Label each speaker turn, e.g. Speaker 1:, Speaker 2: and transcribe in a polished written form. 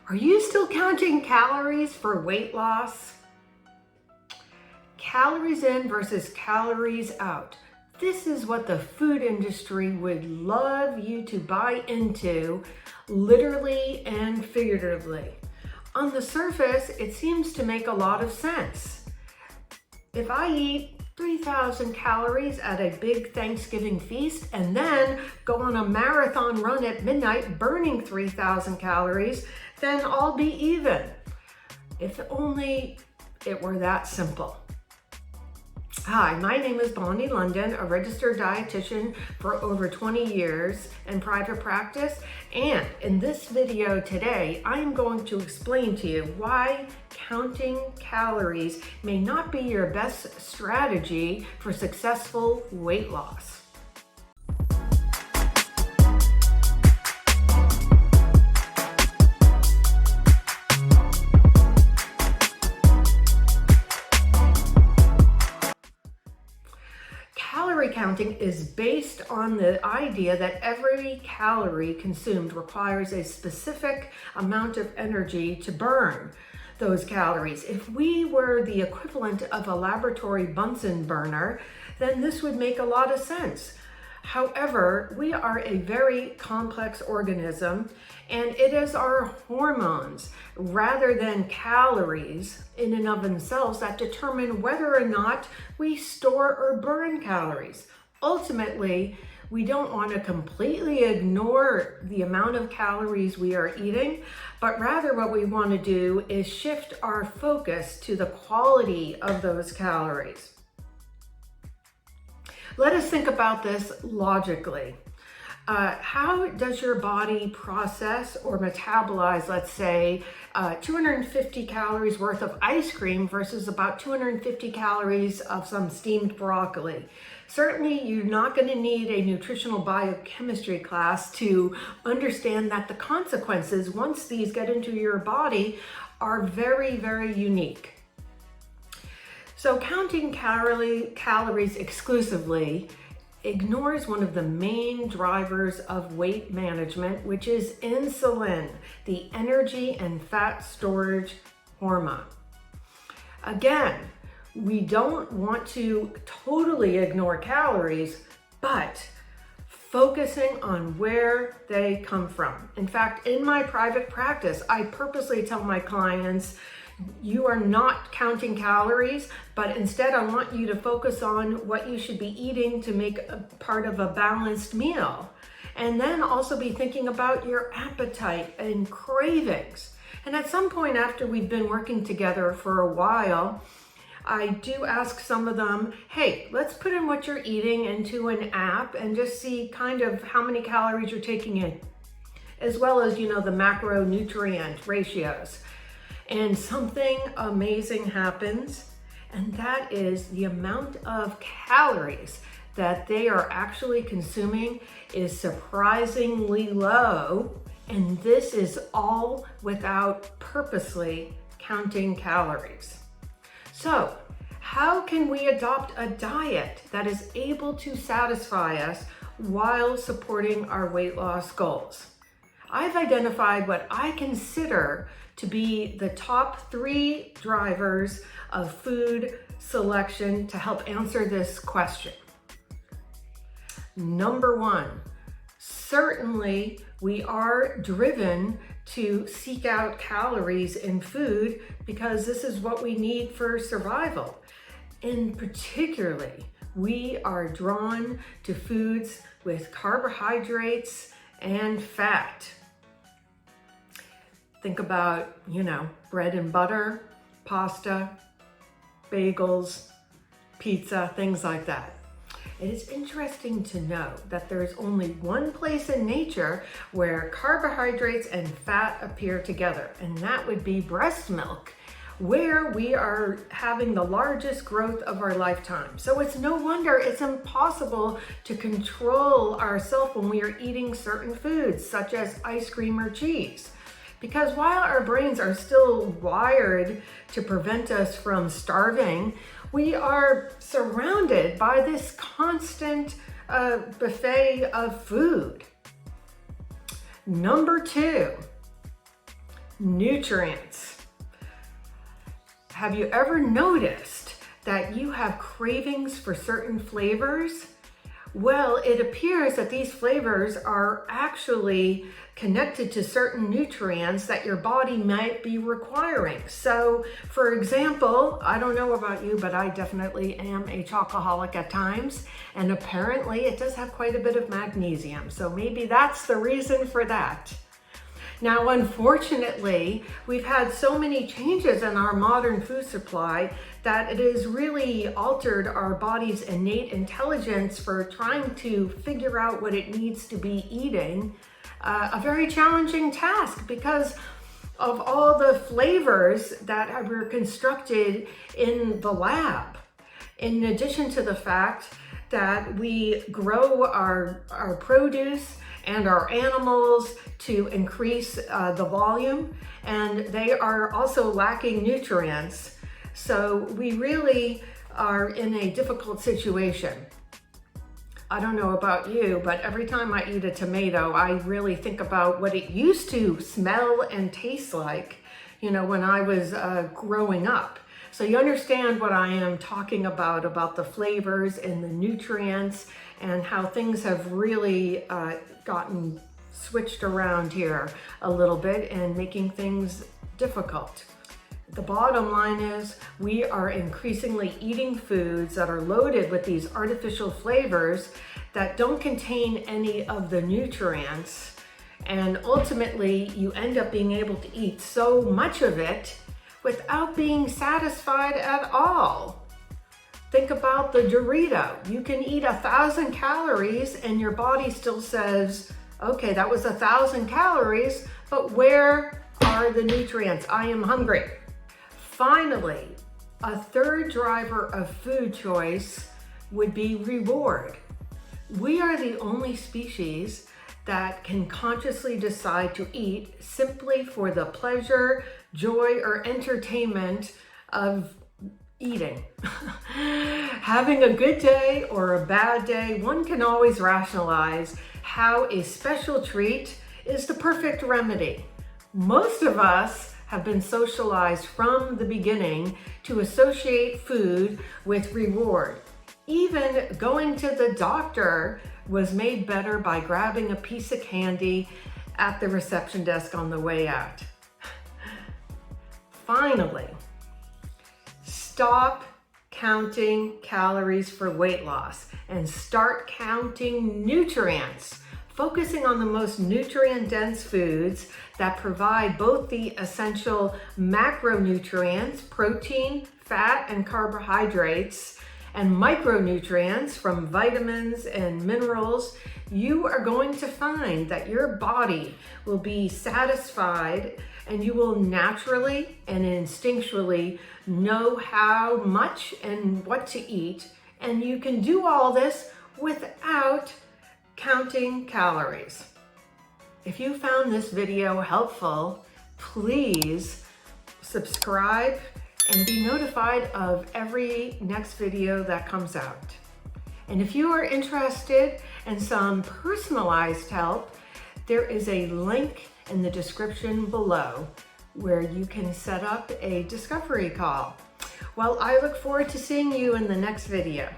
Speaker 1: Are you still counting calories for weight loss? Calories in versus calories out. This is what the food industry would love you to buy into, literally and figuratively. On the surface, it seems to make a lot of sense. If I eat 3,000 calories at a big Thanksgiving feast and then go on a marathon run at midnight burning 3,000 calories, then I'll be even. If only it were that simple. Hi, my name is Bonnie London, a registered dietitian for over 20 years in private practice. And in this video today, I am going to explain to you why counting calories may not be your best strategy for successful weight loss. Calorie counting is based on the idea that every calorie consumed requires a specific amount of energy to burn those calories. If we were the equivalent of a laboratory Bunsen burner, then this would make a lot of sense. However, we are a very complex organism, and it is our hormones rather than calories in and of themselves that determine whether or not we store or burn calories. Ultimately, we don't want to completely ignore the amount of calories we are eating, but rather what we want to do is shift our focus to the quality of those calories. Let us think about this logically. How does your body process or metabolize, let's say, 250 calories worth of ice cream versus about 250 calories of some steamed broccoli? Certainly, you're not going to need a nutritional biochemistry class to understand that the consequences, once these get into your body, are very, very unique. So counting calories exclusively ignores one of the main drivers of weight management, which is insulin, the energy and fat storage hormone. Again, we don't want to totally ignore calories, but focusing on where they come from. In fact, in my private practice, I purposely tell my clients, you are not counting calories, but instead I want you to focus on what you should be eating to make a part of a balanced meal. And then also be thinking about your appetite and cravings. And at some point after we've been working together for a while, I do ask some of them, hey, let's put in what you're eating into an app and just see kind of how many calories you're taking in, as well as, the macronutrient ratios. And something amazing happens, and that is the amount of calories that they are actually consuming is surprisingly low, and this is all without purposely counting calories. So, how can we adopt a diet that is able to satisfy us while supporting our weight loss goals? I've identified what I consider to be the top 3 drivers of food selection to help answer this question. Number 1, certainly we are driven to seek out calories in food because this is what we need for survival. And particularly, we are drawn to foods with carbohydrates and fat. Think about, bread and butter, pasta, bagels, pizza, things like that. It is interesting to know that there is only one place in nature where carbohydrates and fat appear together, and that would be breast milk, where we are having the largest growth of our lifetime. So it's no wonder it's impossible to control ourselves when we are eating certain foods, such as ice cream or cheese. Because while our brains are still wired to prevent us from starving, we are surrounded by this constant buffet of food. Number 2, nutrients. Have you ever noticed that you have cravings for certain flavors? Well, it appears that these flavors are actually connected to certain nutrients that your body might be requiring. So, for example, I don't know about you, but I definitely am a chocoholic at times, and apparently it does have quite a bit of magnesium. So maybe that's the reason for that. Now, unfortunately, we've had so many changes in our modern food supply that it has really altered our body's innate intelligence for trying to figure out what it needs to be eating. A very challenging task because of all the flavors that were constructed in the lab. In addition to the fact that we grow our produce and our animals to increase the volume, and they are also lacking nutrients. So we really are in a difficult situation. I don't know about you, but every time I eat a tomato, I really think about what it used to smell and taste like, when I was growing up. So you understand what I am talking about the flavors and the nutrients and how things have really gotten switched around here a little bit and making things difficult. The bottom line is we are increasingly eating foods that are loaded with these artificial flavors that don't contain any of the nutrients, and ultimately you end up being able to eat so much of it without being satisfied at all. Think about the Dorito. You can eat 1,000 calories and your body still says, okay, that was 1,000 calories, but where are the nutrients? I am hungry. Finally, a third driver of food choice would be reward. We are the only species that can consciously decide to eat simply for the pleasure, joy, or entertainment of eating. Having a good day or a bad day, one can always rationalize how a special treat is the perfect remedy. Most of us have been socialized from the beginning to associate food with reward. Even going to the doctor was made better by grabbing a piece of candy at the reception desk on the way out. Finally, stop counting calories for weight loss and start counting nutrients, focusing on the most nutrient-dense foods that provide both the essential macronutrients, protein, fat, and carbohydrates, and micronutrients from vitamins and minerals. You are going to find that your body will be satisfied and you will naturally and instinctually know how much and what to eat. And you can do all this without counting calories. If you found this video helpful, please subscribe and be notified of every next video that comes out. And if you are interested in some personalized help, there is a link in the description below where you can set up a discovery call. Well, I look forward to seeing you in the next video.